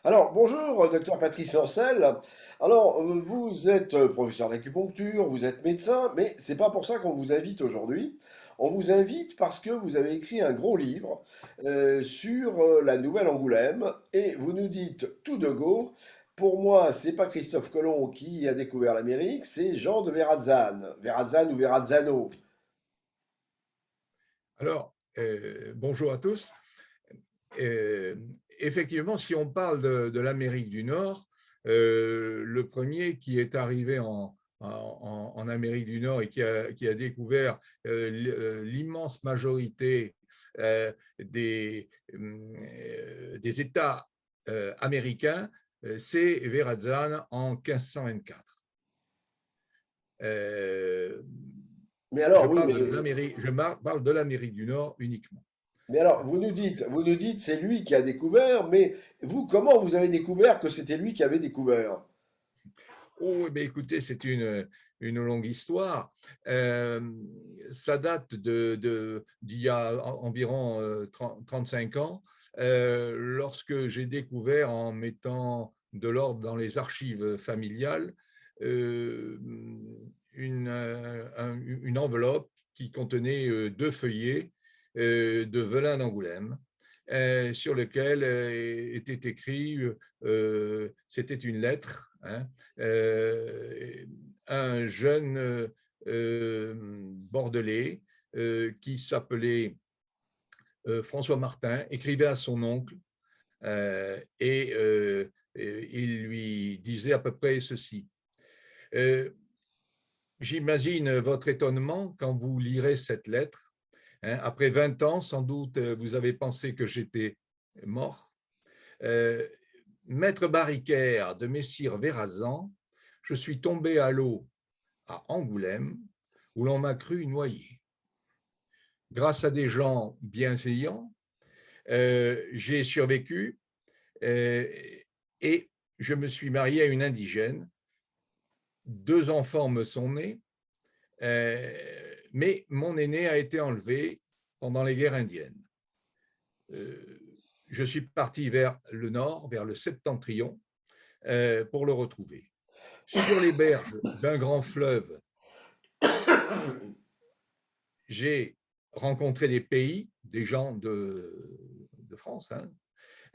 Alors, bonjour, docteur Patrice Ancel. Alors, vous êtes professeur d'acupuncture, vous êtes médecin, mais c'est pas pour ça qu'on vous invite aujourd'hui. On vous invite parce que vous avez écrit un gros livre sur la Nouvelle-Angoulême et vous nous dites tout de go. Pour moi, c'est pas Christophe Colomb qui a découvert l'Amérique, c'est Jean de Verrazzano, Verrazzano ou Verrazzano. Alors, bonjour à tous. Euh, Effectivement, si on parle de l'Amérique du Nord, le premier qui est arrivé en Amérique du Nord et qui a découvert l'immense majorité euh, des États américains, c'est Verrazzano en 1524. Euh, Mais je alors, oui, parle de mais l'Amérique, parle de l'Amérique du Nord uniquement. Mais alors, vous nous dites, c'est lui qui a découvert, mais vous, comment vous avez découvert que c'était lui qui avait découvert? Oh, eh bien, écoutez, c'est une longue histoire. Euh, Ça date d'il y a environ 35 ans, lorsque j'ai découvert, en mettant de l'ordre dans les archives familiales, euh, une enveloppe qui contenait deux feuillets de Velin d'Angoulême, sur lequel était écrit, c'était une lettre, hein, un jeune Bordelais qui s'appelait François Martin, écrivait à son oncle et il lui disait à peu près ceci. Euh, J'imagine votre étonnement quand vous lirez cette lettre. Hein, après 20 ans, sans doute, vous avez pensé que j'étais mort. Euh, Maître Barricaire de Messire Verrazan, je suis tombé à l'eau à Angoulême, où l'on m'a cru noyé. Grâce à des gens bienveillants, j'ai survécu euh, et je me suis marié à une indigène. Deux enfants me sont nés, mais mon aîné a été enlevé pendant les guerres indiennes. Euh, je suis parti vers le nord, vers le septentrion, pour le retrouver. Sur les berges d'un grand fleuve, j'ai rencontré des pays, des gens de France, hein,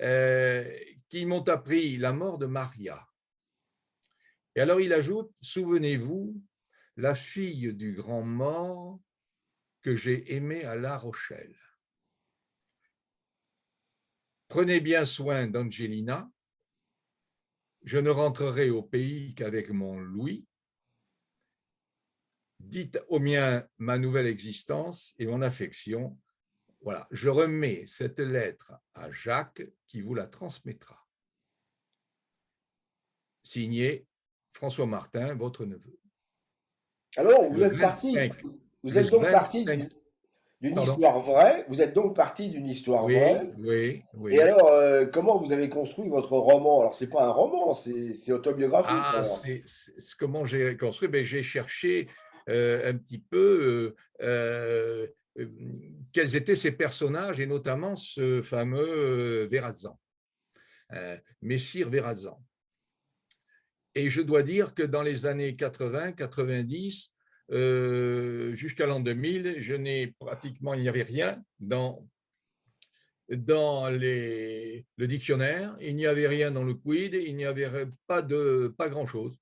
euh, qui m'ont appris la mort de Maria. Et alors il ajoute, souvenez-vous, la fille du grand mort que j'ai aimée à La Rochelle. Prenez bien soin d'Angelina, je ne rentrerai au pays qu'avec mon Louis. Dites au mien ma nouvelle existence et mon affection. Voilà, je remets cette lettre à Jacques qui vous la transmettra. Signé François Martin, votre neveu. Alors, vous Le êtes parti, 25, vous le êtes donc parti 25, d'une pardon. histoire vraie, vous êtes donc parti d'une histoire vraie, Oui, oui, et oui. alors, comment vous avez construit votre roman? Alors, c'est pas un roman, c'est autobiographique, Ah, alors. comment j'ai construit. Ben, j'ai cherché un petit peu quels étaient ces personnages et notamment ce fameux Verrazan, Messire Verrazan. Et je dois dire que dans les années 80, 90, jusqu'à l'an 2000, il n'y avait rien dans le dictionnaire, il n'y avait rien dans le quid, il n'y avait pas grand-chose.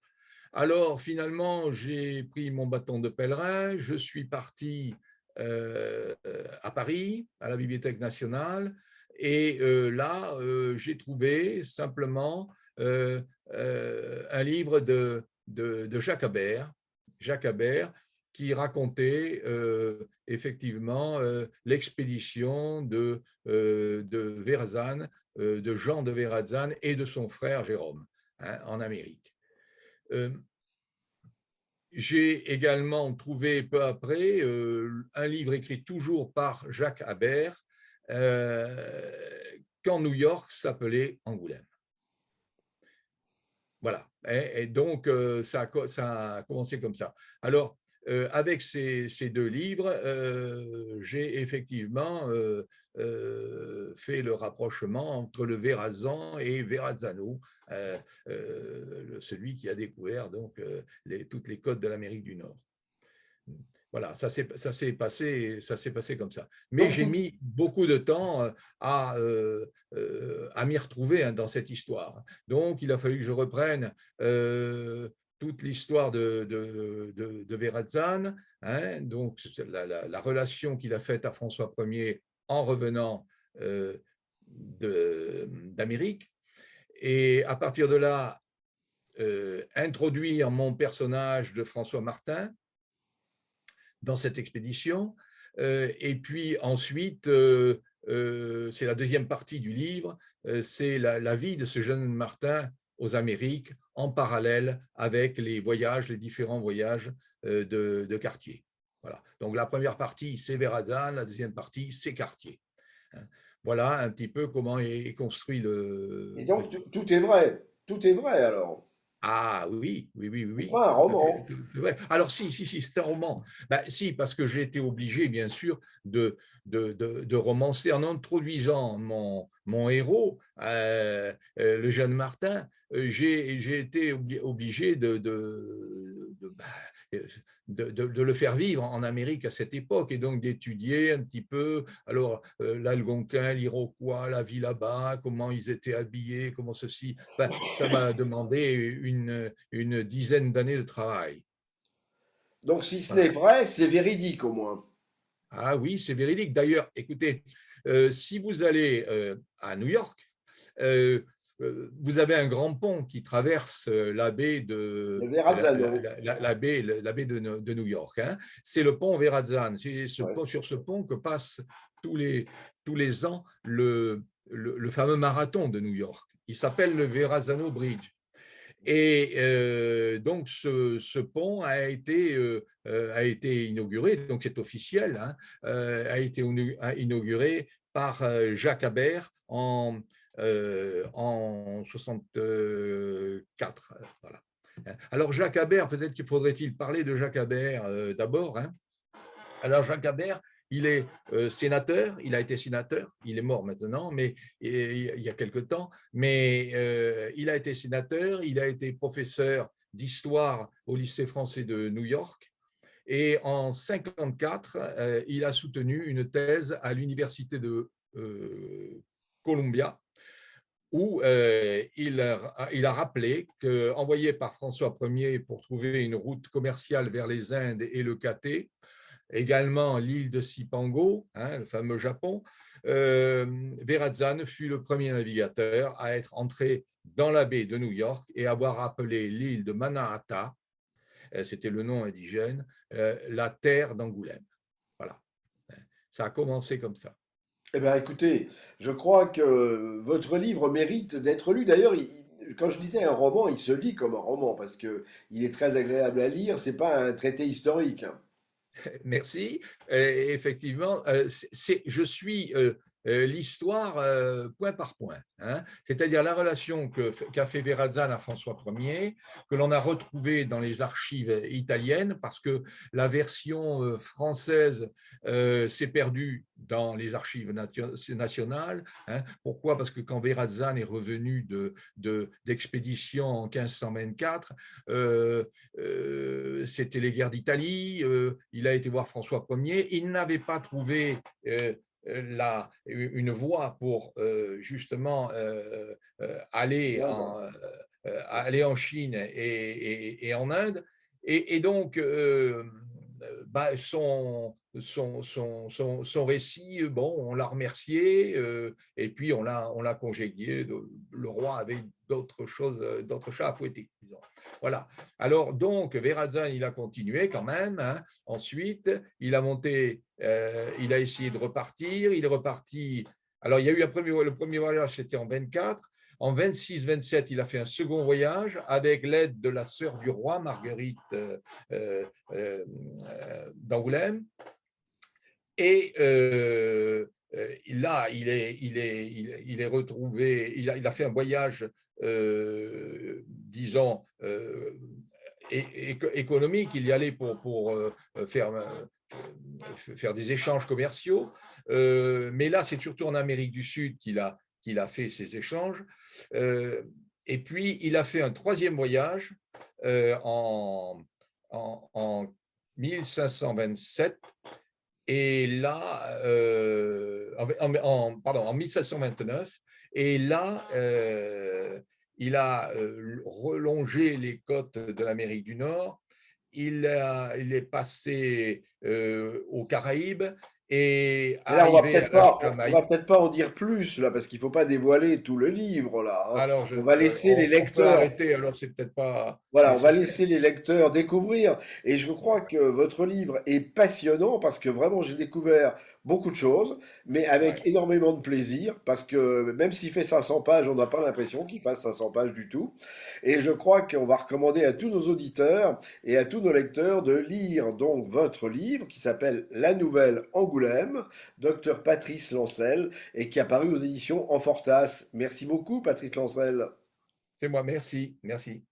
Alors finalement, j'ai pris mon bâton de pèlerin, je suis parti à Paris, à la Bibliothèque nationale, et là, j'ai trouvé simplement un livre de Jacques Habert, qui racontait effectivement l'expédition de Verrazane, de Jean de Verrazane et de son frère Jérôme, hein, en Amérique. Euh, j'ai également trouvé peu après un livre écrit toujours par Jacques Habert, euh, quand New York s'appelait Angoulême. Voilà. Et donc, ça a commencé comme ça. Alors, avec ces deux livres, j'ai effectivement fait le rapprochement entre le Verrazan et Verrazzano, celui qui a découvert donc toutes les côtes de l'Amérique du Nord. Voilà, ça s'est passé comme ça. Mais Donc, j'ai mis beaucoup de temps à m'y retrouver, hein, dans cette histoire. Donc, il a fallu que je reprenne toute l'histoire de Verrazzano, hein, donc la relation qu'il a faite à François Ier en revenant d'Amérique. Et à partir de là, introduire mon personnage de François Martin dans cette expédition. Et puis ensuite, c'est la deuxième partie du livre, c'est la vie de ce jeune Martin aux Amériques en parallèle avec les voyages, les différents voyages de Cartier. Voilà. Donc la première partie, c'est Verrazano, la deuxième partie, c'est Cartier. Voilà un petit peu comment est construit et le donc livre. tout est vrai. Tout est vrai alors. Ah oui, oui, oui, oui, C'est oui, pas un tout à fait. roman. Alors si, si, si, c'est un roman. Ben, si, parce que j'ai été obligé, bien sûr, de romancer en introduisant mon héros, le jeune Martin. J'ai été obligé de le faire vivre en Amérique à cette époque et donc d'étudier un petit peu alors l'Algonquin, l'Iroquois, la vie là-bas, comment ils étaient habillés, comment ceci. Enfin, ça m'a demandé une dizaine d'années de travail. Donc si ce n'est Voilà. vrai, c'est véridique au moins. Ah oui, c'est véridique. D'ailleurs, écoutez, si vous allez à New York, euh, vous avez un grand pont qui traverse la baie Le Verrazzano. la baie de New York, hein. C'est le pont Verrazzano. C'est Ouais. sur ce pont que passe tous les, tous les ans le fameux marathon de New York. Il s'appelle le Verrazzano Bridge. Et donc, pont a été inauguré, donc c'est officiel, hein, a été inauguré par Jacques Habert en 64. Voilà. Alors, Jacques Habert, peut-être qu'il faudrait-il parler de Jacques Habert d'abord, hein. Alors, Jacques Habert, il est sénateur, il a été sénateur, il est mort maintenant, mais il y a quelque temps, mais il a été sénateur, il a été professeur d'histoire au lycée français de New York, et en 1954, il a soutenu une thèse à l'université de Columbia, où il a rappelé qu'envoyé par François Ier pour trouver une route commerciale vers les Indes et le Cathay, également l'île de Cipango, hein, le fameux Japon, Verrazzano fut le premier navigateur à être entré dans la baie de New York et avoir appelé l'île de Manhattan, c'était le nom indigène, la terre d'Angoulême. Voilà. Ça a commencé comme ça. Eh bien, écoutez, je crois que votre livre mérite d'être lu. D'ailleurs, quand je disais un roman, il se lit comme un roman parce que il est très agréable à lire. C'est pas un traité historique, hein. Merci. Effectivement, je suis l'histoire point par point, hein. C'est-à-dire la relation qu'a fait Verrazzano à François Ier, que l'on a retrouvée dans les archives italiennes, parce que la version française s'est perdue dans les archives nationales, hein. Pourquoi? Parce que quand Verrazzano est revenu d'expédition en 1524, c'était les guerres d'Italie, il a été voir François Ier, il n'avait pas trouvé une voie pour justement aller en Chine et en Inde. Et donc, bah, son récit, bon, on l'a remercié et puis on l'a congédié. Le roi avait d'autres chats à fouetter, disons. Voilà. Alors, donc, Verrazzano, il a continué quand même, hein. Ensuite, il a monté, il a essayé de repartir. Il est reparti. Alors, il y a eu le premier voyage, c'était en 24. En 26-27, il a fait un second voyage avec l'aide de la sœur du roi, Marguerite d'Angoulême. Et là, il est retrouvé, il a fait un voyage, disons, économique, il y allait pour faire, faire des échanges commerciaux. Mais là, c'est surtout en Amérique du Sud qu'il a fait ces échanges. Euh, et puis, il a fait un troisième voyage en, en 1527. Et là, pardon, en 1729, et là, il a relongé les côtes de l'Amérique du Nord. Il est passé aux Caraïbes et Mais là, arrivé à la on va Jamaïque. peut-être pas en dire plus là, parce qu'il faut pas dévoiler tout le livre là, hein. Alors, On va laisser les on peut lecteurs. arrêter, alors c'est peut-être pas Voilà, on va nécessaire. laisser les lecteurs découvrir. Et je crois que votre livre est passionnant parce que vraiment j'ai découvert beaucoup de choses, mais avec Ouais. énormément de plaisir parce que même s'il fait 500 pages, on n'a pas l'impression qu'il fasse 500 pages du tout. Et je crois qu'on va recommander à tous nos auditeurs et à tous nos lecteurs de lire donc votre livre qui s'appelle La Nouvelle Angoulême, Docteur Patrice Lancel, et qui a paru aux éditions Enfortas. Merci beaucoup, Patrice Lancel. C'est moi, merci, merci.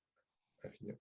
Infiniment.